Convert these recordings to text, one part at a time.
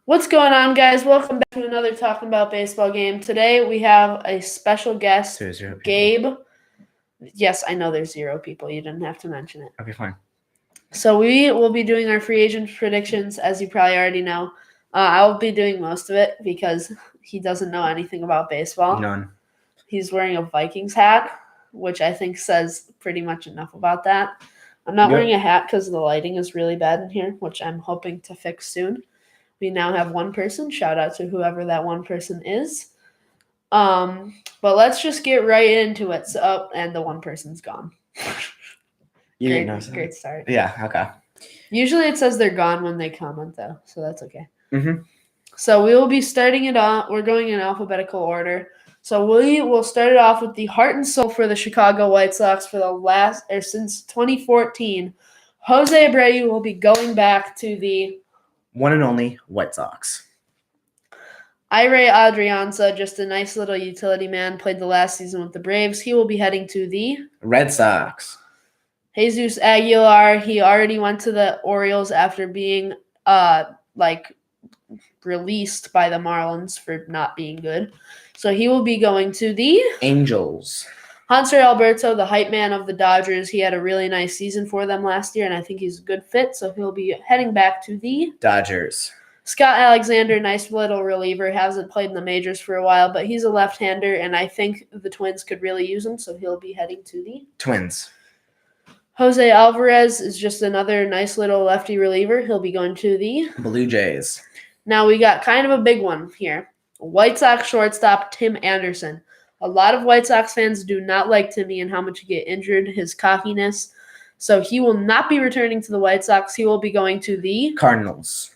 What's going on, guys? Welcome back to another Talking About Baseball game. Today we have a special guest, So 0 people. Gabe. Yes, I know there's 0 people. You didn't have to mention it. Okay, fine. So we will be doing our free agent predictions, as you probably already know. I'll be doing most of it because he doesn't know anything about baseball. None. He's wearing a Vikings hat, which I think says pretty much enough about that. I'm not Yep. wearing a hat because the lighting is really bad in here, which I'm hoping to fix soon. We now have one person. Shout out to whoever that one person is. But let's just get right into it. So, and the one person's gone. You didn't know. Great start. Yeah, okay. Usually it says they're gone when they comment, though, so that's okay. Mm-hmm. So we will be starting it off. We're going in alphabetical order. So we will start it off with the heart and soul for the Chicago White Sox for the since 2014. Jose Abreu will be going back to the One and only White Sox. Irae Adrianza, just a nice little utility man, played the last season with the Braves. He will be heading to the Red Sox. Jesus Aguilar. He already went to the Orioles after being released by the Marlins for not being good. So he will be going to the Angels. Hanser Alberto, the hype man of the Dodgers. He had a really nice season for them last year, and I think he's a good fit. So he'll be heading back to the Dodgers. Scott Alexander, nice little reliever, hasn't played in the majors for a while, but he's a left-hander, and I think the Twins could really use him, so he'll be heading to the Twins. Jose Alvarez is just another nice little lefty reliever. He'll be going to the Blue Jays. Now we got kind of a big one here. White Sox shortstop Tim Anderson. A lot of White Sox fans do not like Timmy and how much he get injured, his cockiness. So he will not be returning to the White Sox. He will be going to the Cardinals.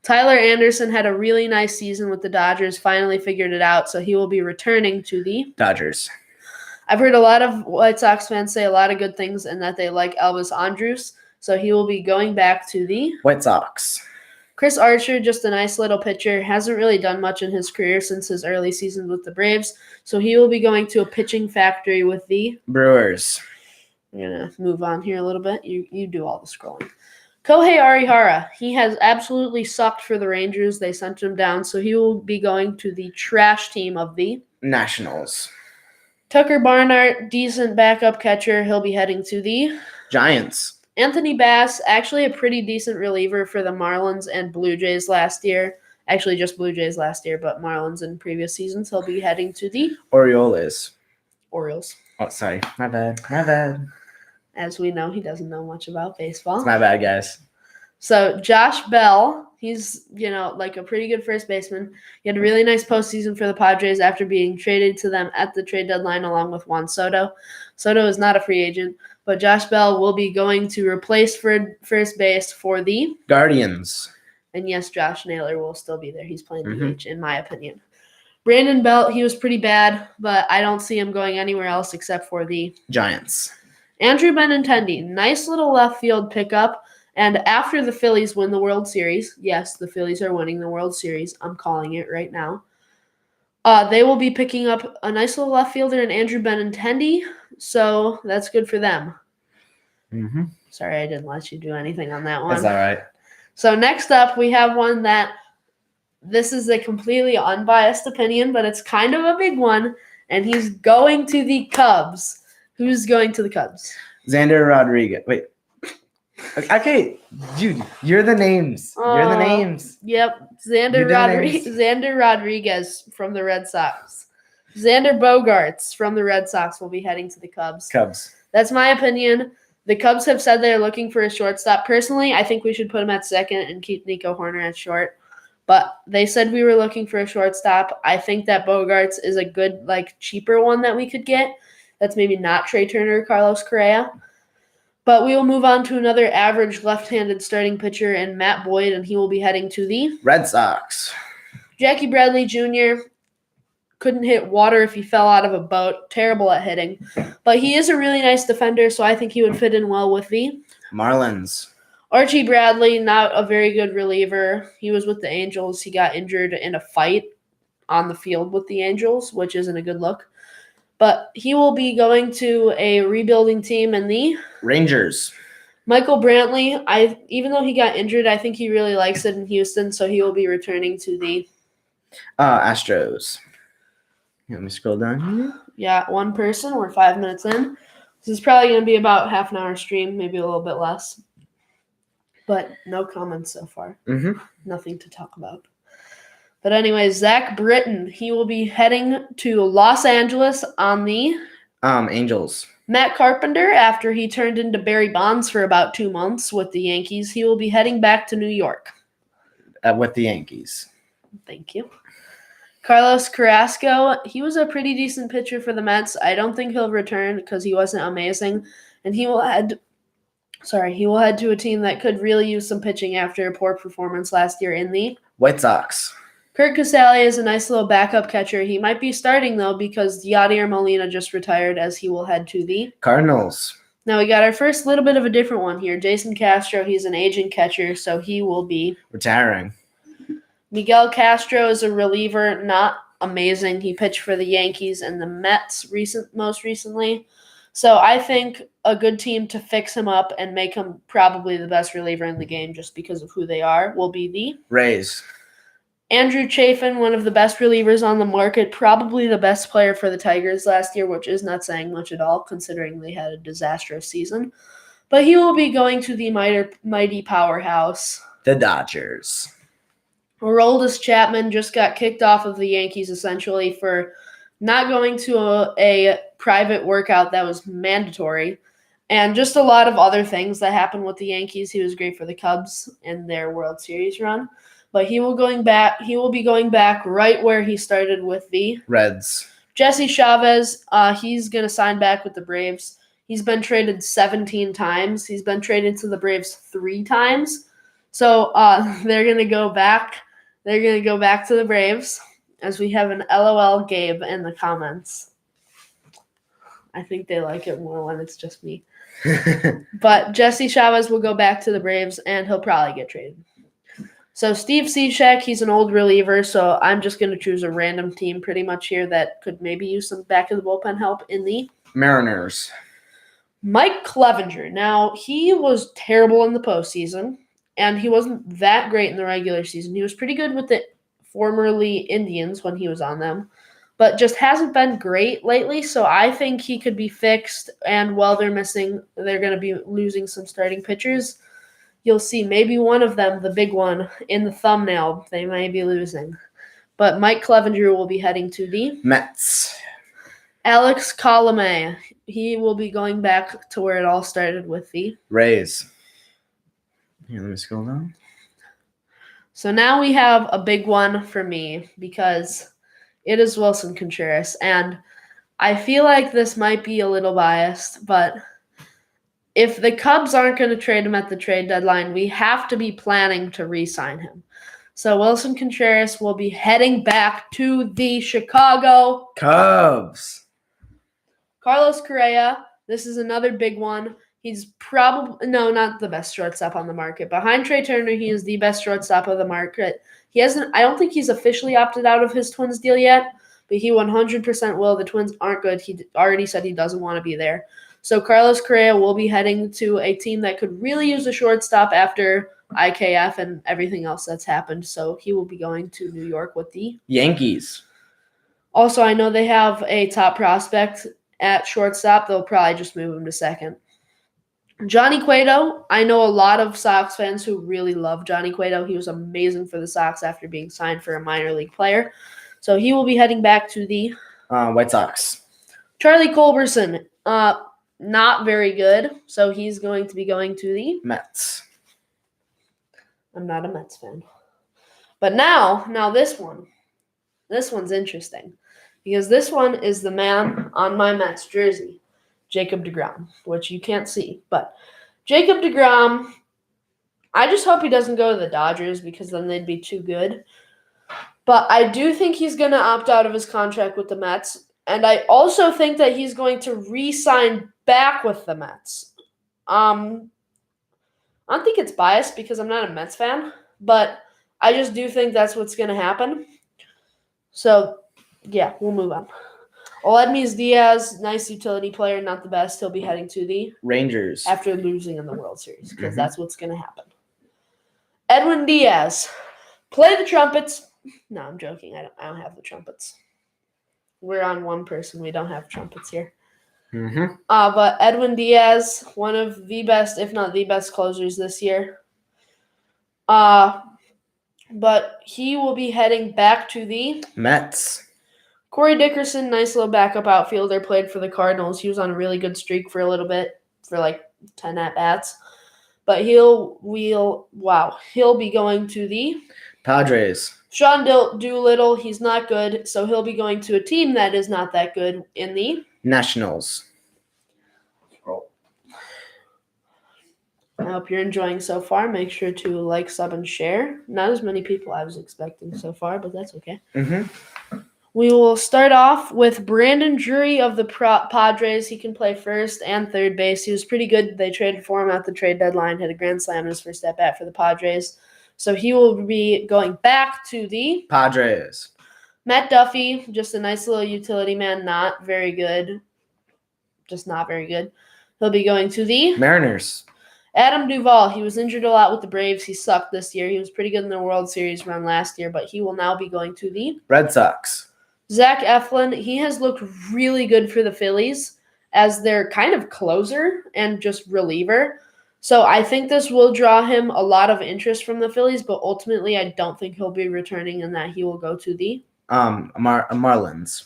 Tyler Anderson had a really nice season with the Dodgers, finally figured it out, so he will be returning to the Dodgers. I've heard a lot of White Sox fans say a lot of good things and that they like Elvis Andrus, so he will be going back to the White Sox. Chris Archer, just a nice little pitcher, hasn't really done much in his career since his early season with the Braves, so he will be going to a pitching factory with the Brewers. I'm going to move on here a little bit. You do all the scrolling. Kohei Arihara, he has absolutely sucked for the Rangers. They sent him down, so he will be going to the trash team of the Nationals. Tucker Barnhart, decent backup catcher. He'll be heading to the Giants. Anthony Bass, actually a pretty decent reliever for the Marlins and Blue Jays last year. Actually, just Blue Jays last year, but Marlins in previous seasons. He'll be heading to the Orioles. Orioles. Oh, sorry. My bad. As we know, he doesn't know much about baseball. It's my bad, guys. So Josh Bell, he's, like a pretty good first baseman. He had a really nice postseason for the Padres after being traded to them at the trade deadline along with Juan Soto. Soto is not a free agent, but Josh Bell will be going to replace for first base for the Guardians. And yes, Josh Naylor will still be there. He's playing DH, in my opinion. Brandon Belt, he was pretty bad, but I don't see him going anywhere else except for the Giants. Andrew Benintendi, nice little left field pickup. And after the Phillies win the World Series, yes, the Phillies are winning the World Series. I'm calling it right now. They will be picking up a nice little left fielder in Andrew Benintendi, so that's good for them. Mm-hmm. Sorry, I didn't let you do anything on that one. That's all right. So next up, we have one that this is a completely unbiased opinion, but it's kind of a big one, and he's going to the Cubs. Who's going to the Cubs? Xander Rodriguez. Wait. Okay, dude, you're the names. You're the names. Yep, Xander Rodriguez from the Red Sox. Xander Bogaerts from the Red Sox will be heading to the Cubs. That's my opinion. The Cubs have said they're looking for a shortstop. Personally, I think we should put him at second and keep Nico Horner at short. But they said we were looking for a shortstop. I think that Bogaerts is a good, cheaper one that we could get. That's maybe not Trey Turner or Carlos Correa. But we will move on to another average left-handed starting pitcher in Matt Boyd, and he will be heading to the Red Sox. Jackie Bradley Jr. couldn't hit water if he fell out of a boat. Terrible at hitting. But he is a really nice defender, so I think he would fit in well with the Marlins. Archie Bradley, not a very good reliever. He was with the Angels. He got injured in a fight on the field with the Angels, which isn't a good look. But he will be going to a rebuilding team in the Rangers. Michael Brantley, even though he got injured, I think he really likes it in Houston, so he will be returning to the Astros. Let me scroll down here. Yeah, one person. We're 5 minutes in. This is probably going to be about half an hour stream, maybe a little bit less. But no comments so far. Mm-hmm. Nothing to talk about. But anyway, Zach Britton, he will be heading to Los Angeles on the Angels. Matt Carpenter, after he turned into Barry Bonds for about 2 months with the Yankees, he will be heading back to New York. With the Yankees. Thank you. Carlos Carrasco, he was a pretty decent pitcher for the Mets. I don't think he'll return because he wasn't amazing. And he will head to a team that could really use some pitching after a poor performance last year in the White Sox. Kurt Casale is a nice little backup catcher. He might be starting, though, because Yadier Molina just retired, as he will head to the Cardinals. Now we got our first little bit of a different one here. Jason Castro, he's an aging catcher, so he will be retiring. Miguel Castro is a reliever, not amazing. He pitched for the Yankees and the Mets most recently. So I think a good team to fix him up and make him probably the best reliever in the game just because of who they are will be the Rays. Andrew Chafin, one of the best relievers on the market, probably the best player for the Tigers last year, which is not saying much at all considering they had a disastrous season. But he will be going to the mighty powerhouse, the Dodgers. Aroldis Chapman just got kicked off of the Yankees essentially for not going to a private workout that was mandatory, and just a lot of other things that happened with the Yankees. He was great for the Cubs in their World Series run. But he will be going back right where he started with the Reds. Jesse Chavez, he's going to sign back with the Braves. He's been traded 17 times. He's been traded to the Braves 3 times. So they're going to go back. They're going to go back to the Braves, as we have an LOL Gabe in the comments. I think they like it more when it's just me. But Jesse Chavez will go back to the Braves, and he'll probably get traded. So Steve Cishek, he's an old reliever, so I'm just going to choose a random team pretty much here that could maybe use some back of the bullpen help in the Mariners. Mike Clevinger. Now, he was terrible in the postseason, and he wasn't that great in the regular season. He was pretty good with the formerly Indians when he was on them, but just hasn't been great lately, so I think he could be fixed, and while they're going to be losing some starting pitchers. You'll see maybe one of them, the big one, in the thumbnail. They may be losing. But Mike Clevinger will be heading to the Mets. Alex Colomé. He will be going back to where it all started with the Rays. Here, let me scroll down. So now we have a big one for me because it is Wilson Contreras. And I feel like this might be a little biased, but if the Cubs aren't going to trade him at the trade deadline, we have to be planning to re-sign him. So Wilson Contreras will be heading back to the Chicago Cubs. Carlos Correa, this is another big one. He's probably not the best shortstop on the market. Behind Trey Turner, he is the best shortstop of the market. I don't think he's officially opted out of his Twins deal yet, but he 100% will. The Twins aren't good. He already said he doesn't want to be there. So Carlos Correa will be heading to a team that could really use a shortstop after IKF and everything else that's happened. So he will be going to New York with the Yankees. Also, I know they have a top prospect at shortstop. They'll probably just move him to second. Johnny Cueto. I know a lot of Sox fans who really love Johnny Cueto. He was amazing for the Sox after being signed for a minor league player. So he will be heading back to the White Sox. Charlie Culberson. Not very good, so he's going to be going to the Mets. I'm not a Mets fan. But now this one's interesting because this one is the man on my Mets jersey, Jacob deGrom, which you can't see. But Jacob deGrom, I just hope he doesn't go to the Dodgers because then they'd be too good. But I do think he's going to opt out of his contract with the Mets. And I also think that he's going to re-sign back with the Mets. I don't think it's biased because I'm not a Mets fan, but I just do think that's what's going to happen. So, yeah, we'll move on. Aledmys Diaz, nice utility player, not the best. He'll be heading to the Rangers after losing in the World Series because that's what's going to happen. Edwin Diaz, play the trumpets. No, I'm joking. I don't have the trumpets. We're on one person. We don't have trumpets here. But Edwin Diaz, one of the best, if not the best closers this year. But he will be heading back to the Mets. Corey Dickerson, nice little backup outfielder, played for the Cardinals. He was on a really good streak for a little bit, for like 10 at-bats. But he'll be going to the Padres. Sean Doolittle, he's not good, so he'll be going to a team that is not that good in the Nationals. I hope you're enjoying so far. Make sure to like, sub, and share. Not as many people I was expecting so far, but that's okay. We will start off with Brandon Drury of the Padres. He can play first and third base. He was pretty good. They traded for him at the trade deadline, had a grand slam in his first at-bat for the Padres. So he will be going back to the Padres. Matt Duffy, just a nice little utility man, not very good. Just not very good. He'll be going to the Mariners. Adam Duvall, he was injured a lot with the Braves. He sucked this year. He was pretty good in the World Series run last year, but he will now be going to the Red Sox. Zach Eflin, he has looked really good for the Phillies as their kind of closer and just reliever. So I think this will draw him a lot of interest from the Phillies, but ultimately I don't think he'll be returning and that he will go to the Marlins.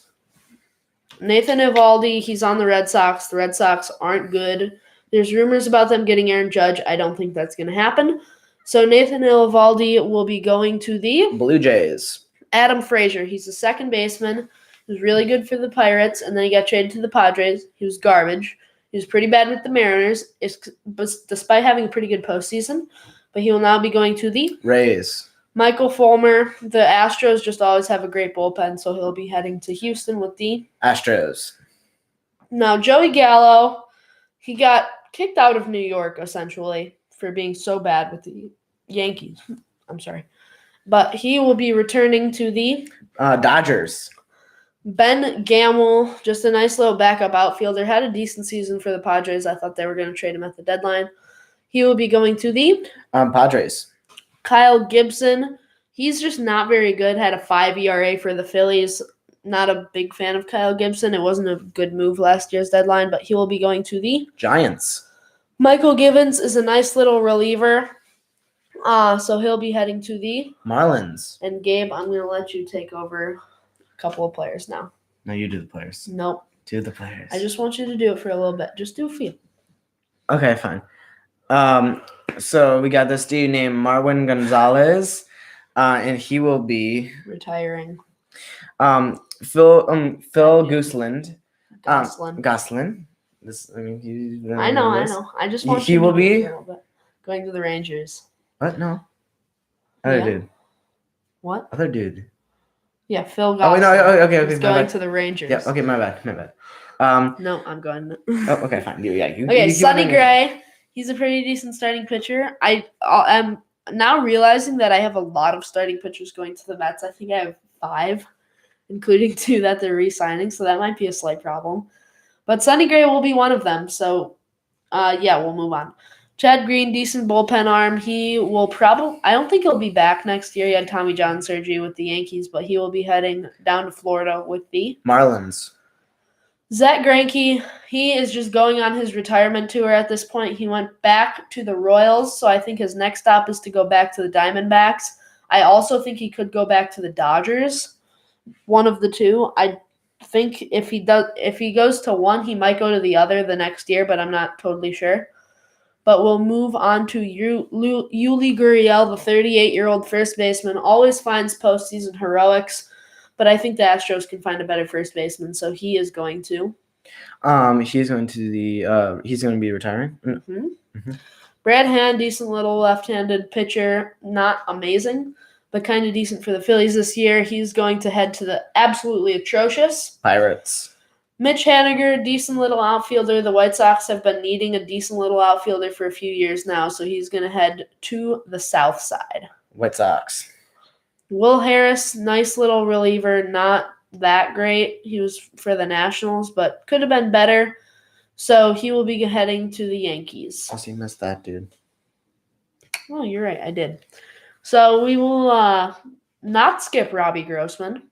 Nathan Eovaldi, he's on the Red Sox. The Red Sox aren't good. There's rumors about them getting Aaron Judge. I don't think that's going to happen. So Nathan Eovaldi will be going to the Blue Jays. Adam Frazier, he's a second baseman. He was really good for the Pirates, and then he got traded to the Padres. He was garbage. He was pretty bad with the Mariners, despite having a pretty good postseason. But he will now be going to the Rays. Michael Fulmer. The Astros just always have a great bullpen, so he'll be heading to Houston with the Astros. Now, Joey Gallo, he got kicked out of New York, essentially, for being so bad with the Yankees. I'm sorry. But he will be returning to the Dodgers. Ben Gamel, just a nice little backup outfielder, had a decent season for the Padres. I thought they were going to trade him at the deadline. He will be going to the Padres. Kyle Gibson. He's just not very good. Had a 5 ERA for the Phillies. Not a big fan of Kyle Gibson. It wasn't a good move last year's deadline, but he will be going to the Giants. Michael Givens is a nice little reliever. So he'll be heading to the Marlins. And Gabe, I'm going to let you take over a couple of players now. No, you do the players. Nope. Do the players. I just want you to do it for a little bit. Just do a few. Okay, fine. So we got this dude named Marwin Gonzalez, and he will be retiring. Phil Gosselin. Gosselin. I know. I just want he will be going to the Rangers. What? No. Other dude. What? Other dude. Yeah, Phil Gosselin. Oh, no, okay. He's going to the Rangers. Yeah, okay, my bad. No, I'm going. Okay, fine. Okay, Sonny Gray. He's a pretty decent starting pitcher. I am now realizing that I have a lot of starting pitchers going to the Mets. I think I have 5, including 2 that they're re-signing, so that might be a slight problem. But Sonny Gray will be one of them, so we'll move on. Chad Green, decent bullpen arm. He will I don't think he'll be back next year. He had Tommy John surgery with the Yankees, but he will be heading down to Florida with the Marlins. Zach Greinke, he is just going on his retirement tour at this point. He went back to the Royals, so I think his next stop is to go back to the Diamondbacks. I also think he could go back to the Dodgers, one of the two. I think if he goes to one, he might go to the other the next year, but I'm not totally sure. But we'll move on to Yuli Gurriel, the 38-year-old first baseman. Always finds postseason heroics, but I think the Astros can find a better first baseman, so he is going to. He's going to be retiring. Mm-hmm. Mm-hmm. Brad Hand, decent little left-handed pitcher, not amazing, but kind of decent for the Phillies this year. He's going to head to the absolutely atrocious Pirates. Mitch Haniger, decent little outfielder. The White Sox have been needing a decent little outfielder for a few years now, so he's going to head to the south side. White Sox. Will Harris, nice little reliever, not that great. He was for the Nationals, but could have been better. So he will be heading to the Yankees. Also, you missed that, dude. Oh, you're right. I did. So we will not skip Robbie Grossman.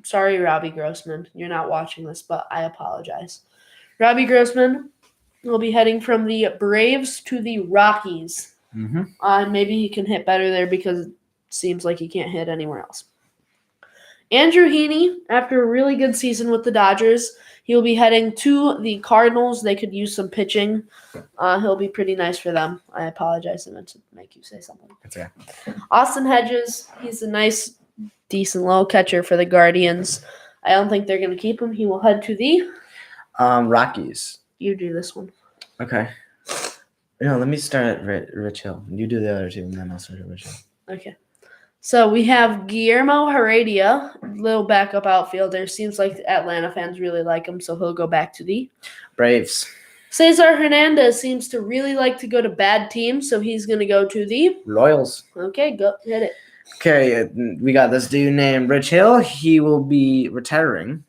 Sorry, Robbie Grossman. You're not watching this, but I apologize. Robbie Grossman will be heading from the Braves to the Rockies. Mm-hmm. Maybe he can hit better there because it seems like he can't hit anywhere else. Andrew Heaney, after a really good season with the Dodgers, he will be heading to the Cardinals. They could use some pitching. He'll be pretty nice for them. I apologize. I meant to make you say something. That's okay. Austin Hedges, he's a nice, decent little catcher for the Guardians. I don't think they're going to keep him. He will head to the Rockies. You do this one. Okay. No, let me start at Rich Hill. You do the other two, and then I'll start at Rich Hill. Okay. So we have Guillermo Heredia, little backup outfielder. Seems like Atlanta fans really like him, so he'll go back to the Braves. Cesar Hernandez seems to really like to go to bad teams, so he's going to go to the Royals. Okay, go hit it. Okay, we got this dude named Rich Hill. He will be retiring.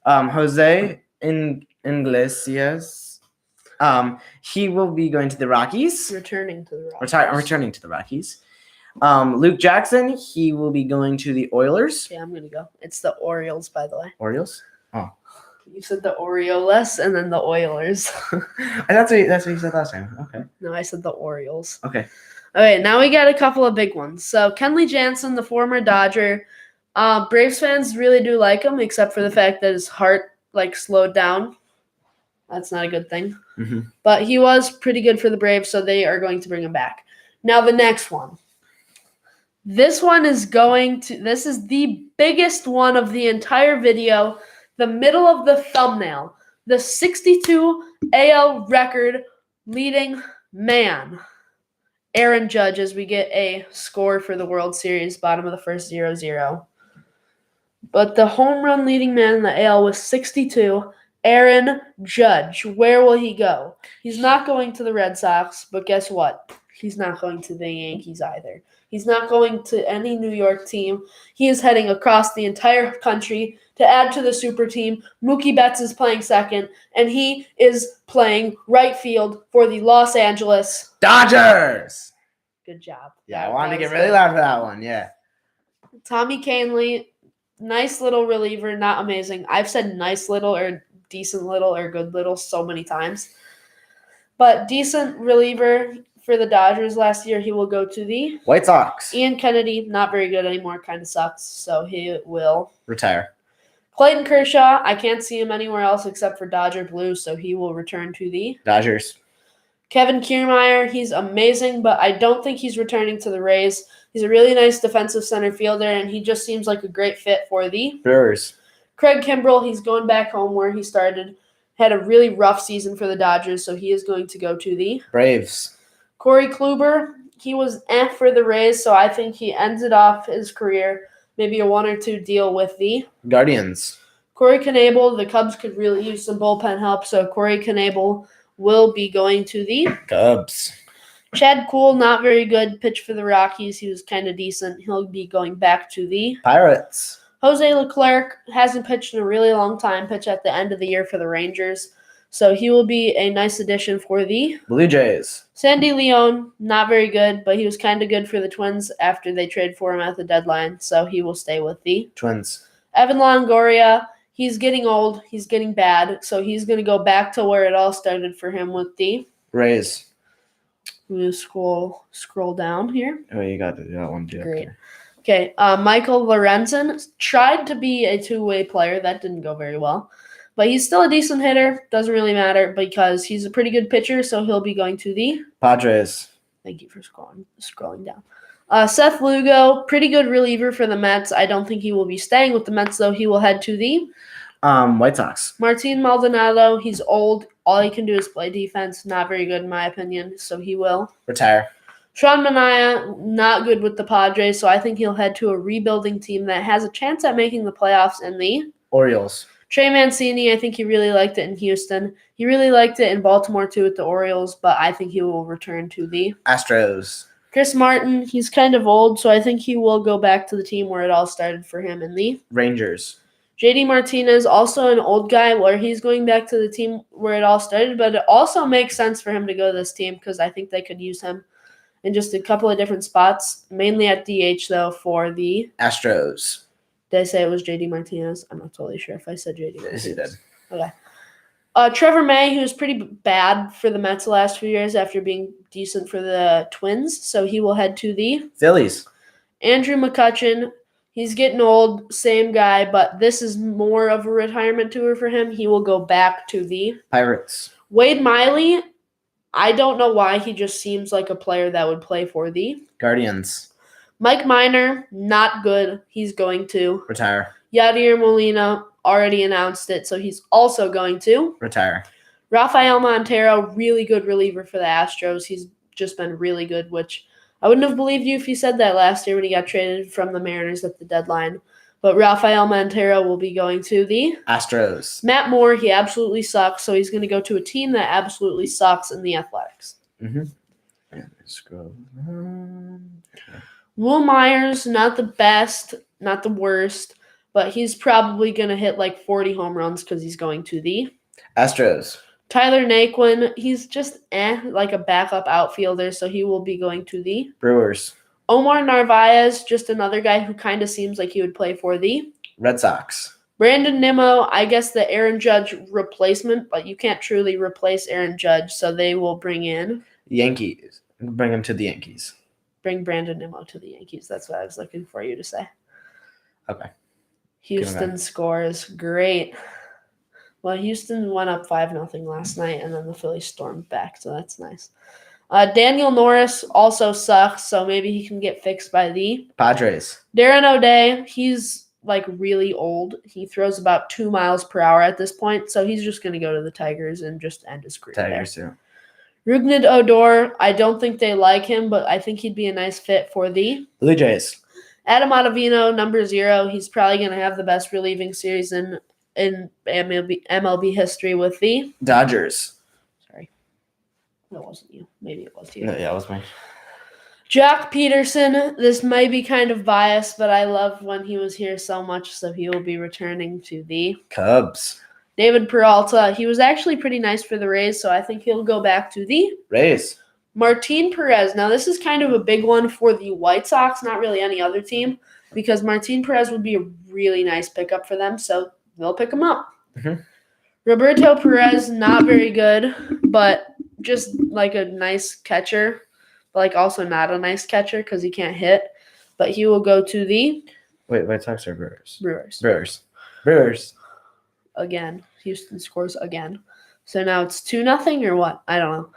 Jose Iglesias. He will be going to the Rockies. Returning to the Rockies. Returning to the Rockies. Luke Jackson, he will be going to the Oilers. Yeah, I'm going to go. It's the Orioles, by the way. Orioles? Oh. You said the Orioles and then the Oilers. That's what you said last time. Okay. No, I said the Orioles. Okay. Okay, now we got a couple of big ones. So Kenley Jansen, the former Dodger. Braves fans really do like him, except for the fact that his heart slowed down. That's not a good thing. Mm-hmm. But he was pretty good for the Braves, so they are going to bring him back. Now the next one. This is the biggest one of the entire video, the middle of the thumbnail, the 62 AL record leading man, Aaron Judge, as we get a score for the World Series, bottom of the first 0-0. But the home run leading man in the AL was 62, Aaron Judge. Where will he go? He's not going to the Red Sox, but guess what? He's not going to the Yankees either. He's not going to any New York team. He is heading across the entire country to add to the super team. Mookie Betts is playing second, and he is playing right field for the Los Angeles Dodgers. Good job. Yeah, I wanted to get really loud for that one. Yeah. Tommy Kahnle, nice little reliever, not amazing. I've said nice little or decent little or good little so many times. But decent reliever for the Dodgers last year. He will go to the White Sox. Ian Kennedy, not very good anymore, kind of sucks, so he will retire. Clayton Kershaw, I can't see him anywhere else except for Dodger Blue, so he will return to the Dodgers. Kevin Kiermaier, he's amazing, but I don't think he's returning to the Rays. He's a really nice defensive center fielder, and he just seems like a great fit for the Brewers. Craig Kimbrell, he's going back home where he started. Had a really rough season for the Dodgers, so he is going to go to the Braves. Corey Kluber, he was for the Rays, so I think he ended off his career, maybe a 1 or 2 deal with the Guardians. Corey Knebel, the Cubs could really use some bullpen help, so Corey Knebel will be going to the Cubs. Chad Kuhl, not very good, pitch for the Rockies. He was kind of decent. He'll be going back to the Pirates. Jose Leclerc hasn't pitched in a really long time, pitched at the end of the year for the Rangers. So he will be a nice addition for the Blue Jays. Sandy Leon, not very good, but he was kind of good for the Twins after they traded for him at the deadline. So he will stay with the Twins. Evan Longoria, he's getting old. He's getting bad. So he's going to go back to where it all started for him with the Rays. I'm going to scroll down here. Oh, you got that one too. Great. Okay, Michael Lorenzen tried to be a two-way player. That didn't go very well. But he's still a decent hitter. Doesn't really matter because he's a pretty good pitcher, so he'll be going to the Padres. Thank you for scrolling down. Seth Lugo, pretty good reliever for the Mets. I don't think he will be staying with the Mets, though. He will head to the White Sox. Martin Maldonado, he's old. All he can do is play defense. Not very good, in my opinion, so he will retire. Sean Manaea, not good with the Padres, so I think he'll head to a rebuilding team that has a chance at making the playoffs in the Orioles. Trey Mancini, I think he really liked it in Houston. He really liked it in Baltimore, too, with the Orioles, but I think he will return to the Astros. Chris Martin, he's kind of old, so I think he will go back to the team where it all started for him in the Rangers. JD Martinez, also an old guy where he's going back to the team where it all started, but it also makes sense for him to go to this team because I think they could use him in just a couple of different spots, mainly at DH, though, for the Astros. Did I say it was JD Martinez? I'm not totally sure if I said JD Martinez. Yes, you did. Okay. Trevor May, who's pretty bad for the Mets the last few years after being decent for the Twins, so he will head to the Phillies. Andrew McCutchen. He's getting old, same guy, but this is more of a retirement tour for him. He will go back to the Pirates. Wade Miley, I don't know why. He just seems like a player that would play for the Guardians. Mike Minor, not good. He's going to retire. Yadier Molina already announced it, so he's also going to retire. Rafael Montero, really good reliever for the Astros. He's just been really good, which I wouldn't have believed you if you said that last year when he got traded from the Mariners at the deadline. But Rafael Montero will be going to the Astros. Matt Moore, he absolutely sucks, so he's going to go to a team that absolutely sucks in the Athletics. Mm-hmm. Let's go. Will Myers, not the best, not the worst, but he's probably going to hit like 40 home runs because he's going to the Astros. Tyler Naquin, he's just like a backup outfielder, so he will be going to the Brewers. Omar Narvaez, just another guy who kind of seems like he would play for the Red Sox. Brandon Nimmo, I guess the Aaron Judge replacement, but you can't truly replace Aaron Judge, so they will bring in Yankees. Bring him to the Yankees. Bring Brandon Nimmo to the Yankees. That's what I was looking for you to say. Okay. Houston scores. Great. Well, Houston went up 5-0 last night, and then the Phillies stormed back, so that's nice. Daniel Norris also sucks, so maybe he can get fixed by the Padres. Darren O'Day, he's like really old. He throws about 2 miles per hour at this point, so he's just going to go to the Tigers and just end his career Tigers, there. yeah. Rougned Odor, I don't think they like him, but I think he'd be a nice fit for the Blue Jays. Adam Ottavino, number 0. He's probably going to have the best relieving series in MLB history with the Dodgers. Sorry. That wasn't you. Maybe it was you. No, yeah, it was me. Jock Peterson, this might be kind of biased, but I loved when he was here so much, so he will be returning to the Cubs. David Peralta, he was actually pretty nice for the Rays, so I think he'll go back to the Rays. Martin Perez. Now, this is kind of a big one for the White Sox, not really any other team, because Martin Perez would be a really nice pickup for them, so they'll pick him up. Mm-hmm. Roberto Perez, not very good, but just like a nice catcher, but like also not a nice catcher because he can't hit. But he will go to the White Sox or Brewers? Brewers. Again, Houston scores again. So now it's 2-0 or what? I don't know.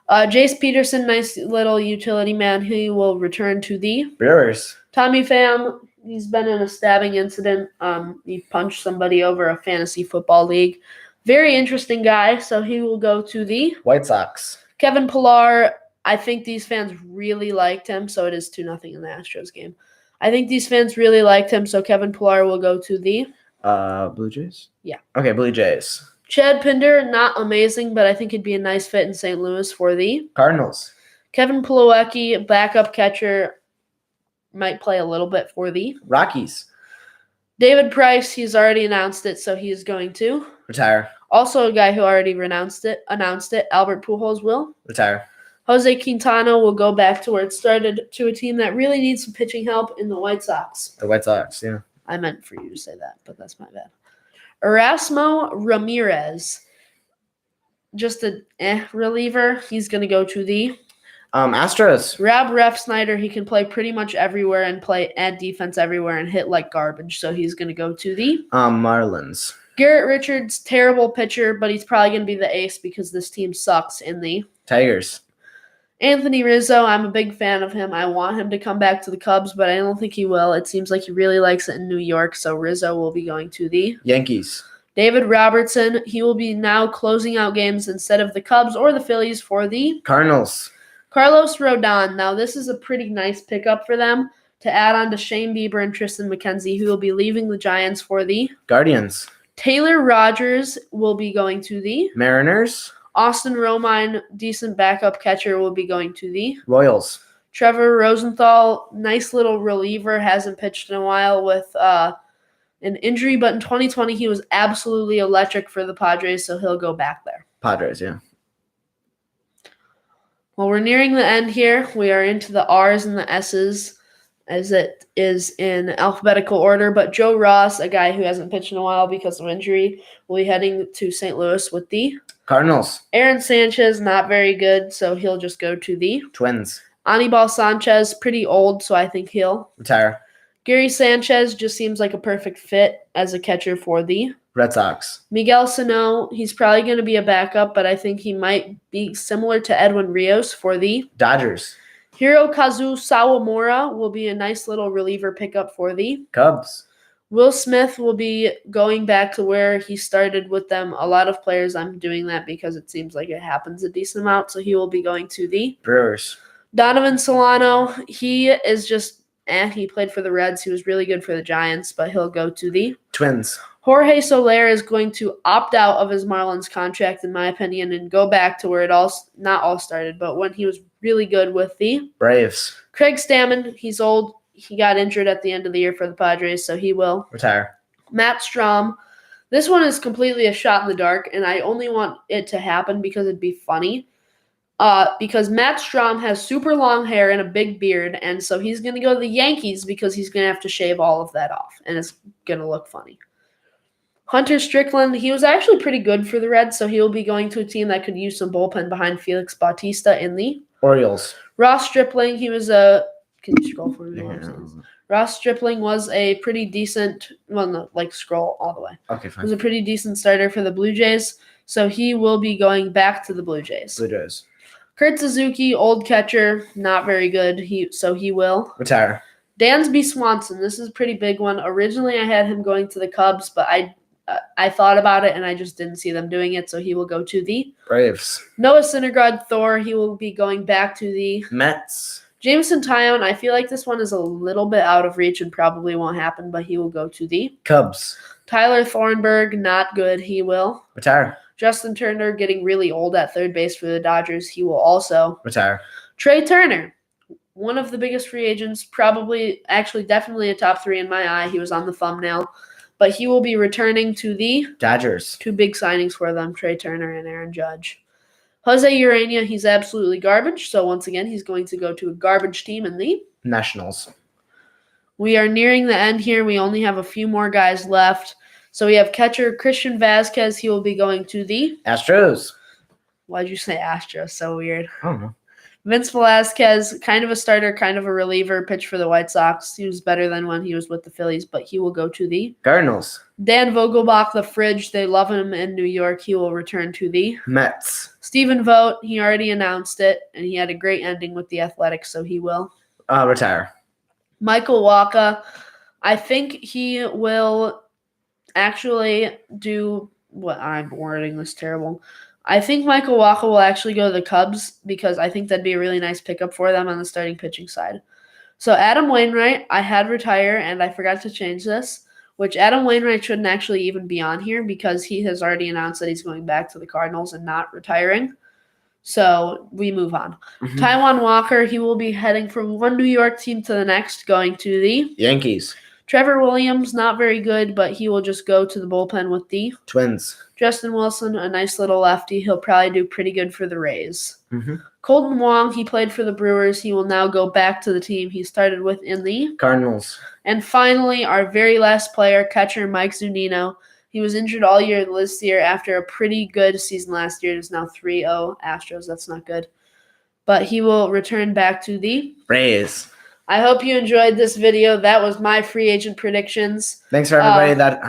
Jace Peterson, nice little utility man. He will return to the Brewers. Tommy Pham, he's been in a stabbing incident. He punched somebody over a fantasy football league. Very interesting guy, so he will go to the White Sox. Kevin Pillar, I think these fans really liked him, so it is 2-0 in the Astros game. I think these fans really liked him, so Kevin Pillar will go to the Blue Jays? Yeah. Okay, Blue Jays. Chad Pinder, not amazing, but I think he'd be a nice fit in St. Louis for the Cardinals. Kevin Plawecki, backup catcher, might play a little bit for the Rockies. David Price, he's already announced it, so he's going to retire. Also a guy who already announced it, Albert Pujols will retire. Jose Quintana will go back to where it started, to a team that really needs some pitching help in the White Sox. The White Sox, yeah. I meant for you to say that, but that's my bad. Erasmo Ramirez, just a reliever. He's going to go to the Astros. Rob Refsnyder, he can play pretty much everywhere and play defense everywhere and hit like garbage, so he's going to go to the Marlins. Garrett Richards, terrible pitcher, but he's probably going to be the ace because this team sucks in the Tigers. Anthony Rizzo, I'm a big fan of him. I want him to come back to the Cubs, but I don't think he will. It seems like he really likes it in New York, so Rizzo will be going to the Yankees. David Robertson, he will be now closing out games instead of the Cubs or the Phillies for the Cardinals. Carlos Rodon. Now, this is a pretty nice pickup for them to add on to Shane Bieber and Tristan McKenzie, who will be leaving the Giants for the Guardians. Taylor Rogers will be going to the Mariners. Austin Romine, decent backup catcher, will be going to the Royals. Trevor Rosenthal, nice little reliever, hasn't pitched in a while with an injury, but in 2020 he was absolutely electric for the Padres, so he'll go back there. Padres, yeah. Well, we're nearing the end here. We are into the R's and the S's as it is in alphabetical order, but Joe Ross, a guy who hasn't pitched in a while because of injury, will be heading to St. Louis with the Cardinals. Aaron Sanchez, not very good, so he'll just go to the Twins. Anibal Sanchez, pretty old, so I think he'll retire. Gary Sanchez just seems like a perfect fit as a catcher for the Red Sox. Miguel Sano, he's probably going to be a backup, but I think he might be similar to Edwin Rios for the Dodgers. Hirokazu Sawamura will be a nice little reliever pickup for the Cubs. Will Smith will be going back to where he started with them. A lot of players, I'm doing that because it seems like it happens a decent amount, so he will be going to the Brewers. Donovan Solano, he is just he played for the Reds. He was really good for the Giants, but he'll go to the Twins. Jorge Soler is going to opt out of his Marlins contract, in my opinion, and go back to where it not all started, but when he was really good with the Braves. Craig Stammen, he's old. He got injured at the end of the year for the Padres, so he will retire. Matt Strahm. This one is completely a shot in the dark, and I only want it to happen because it'd be funny. Because Matt Strahm has super long hair and a big beard, and so he's going to go to the Yankees because he's going to have to shave all of that off, and it's going to look funny. Hunter Strickland, he was actually pretty good for the Reds, so he will be going to a team that could use some bullpen behind Felix Bautista in the Orioles. Ross Stripling, he was a – can you scroll for me? Ross Stripling was a pretty decent – well, no, like scroll all the way. Okay, fine. Was a pretty decent starter for the Blue Jays, so he will be going back to the Blue Jays. Blue Jays. Kurt Suzuki, old catcher, not very good, so he will retire. Dansby Swanson, this is a pretty big one. Originally, I had him going to the Cubs, but I thought about it, and I just didn't see them doing it, so he will go to the Braves. Noah Syndergaard Thor, he will be going back to the Mets. Jameson Taillon, I feel like this one is a little bit out of reach and probably won't happen, but he will go to the Cubs. Tyler Thornburg, not good, he will retire. Justin Turner getting really old at third base for the Dodgers. He will also retire. Trey Turner, one of the biggest free agents, probably, actually, definitely a top 3 in my eye. He was on the thumbnail, but he will be returning to the Dodgers. 2 big signings for them, Trey Turner and Aaron Judge. Jose Urania, he's absolutely garbage. So once again, he's going to go to a garbage team in the Nationals. We are nearing the end here. We only have a few more guys left. So we have catcher Christian Vasquez. He will be going to the Astros. Why'd you say Astros? So weird. I don't know. Vince Velasquez, kind of a starter, kind of a reliever, pitched for the White Sox. He was better than when he was with the Phillies, but he will go to the Cardinals. Dan Vogelbach, the fridge. They love him in New York. He will return to the Mets. Stephen Vogt, he already announced it, and he had a great ending with the Athletics, so he will retire. Michael Wacha, I think he will actually do what I'm wording this terrible. I think Michael Wacha will actually go to the Cubs because I think that'd be a really nice pickup for them on the starting pitching side. So Adam Wainwright, I had retire, and I forgot to change this, which Adam Wainwright shouldn't actually even be on here because he has already announced that he's going back to the Cardinals and not retiring. So we move on. Mm-hmm. Taijuan Walker, he will be heading from one New York team to the next, going to the Yankees. Trevor Williams, not very good, but he will just go to the bullpen with the Twins. Justin Wilson, a nice little lefty. He'll probably do pretty good for the Rays. Mm-hmm. Colton Wong, he played for the Brewers. He will now go back to the team he started with in the Cardinals. And finally, our very last player, catcher Mike Zunino. He was injured all year this year after a pretty good season last year. It is now 3-0 Astros. That's not good. But he will return back to the Rays. I hope you enjoyed this video. That was my free agent predictions. Thanks for everybody that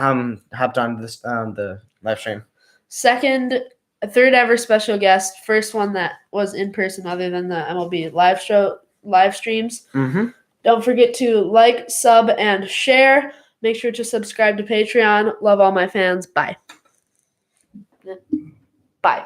hopped on this the live stream. Third ever special guest. First one that was in person other than the MLB live streams. Mm-hmm. Don't forget to like, sub, and share. Make sure to subscribe to Patreon. Love all my fans. Bye. Bye.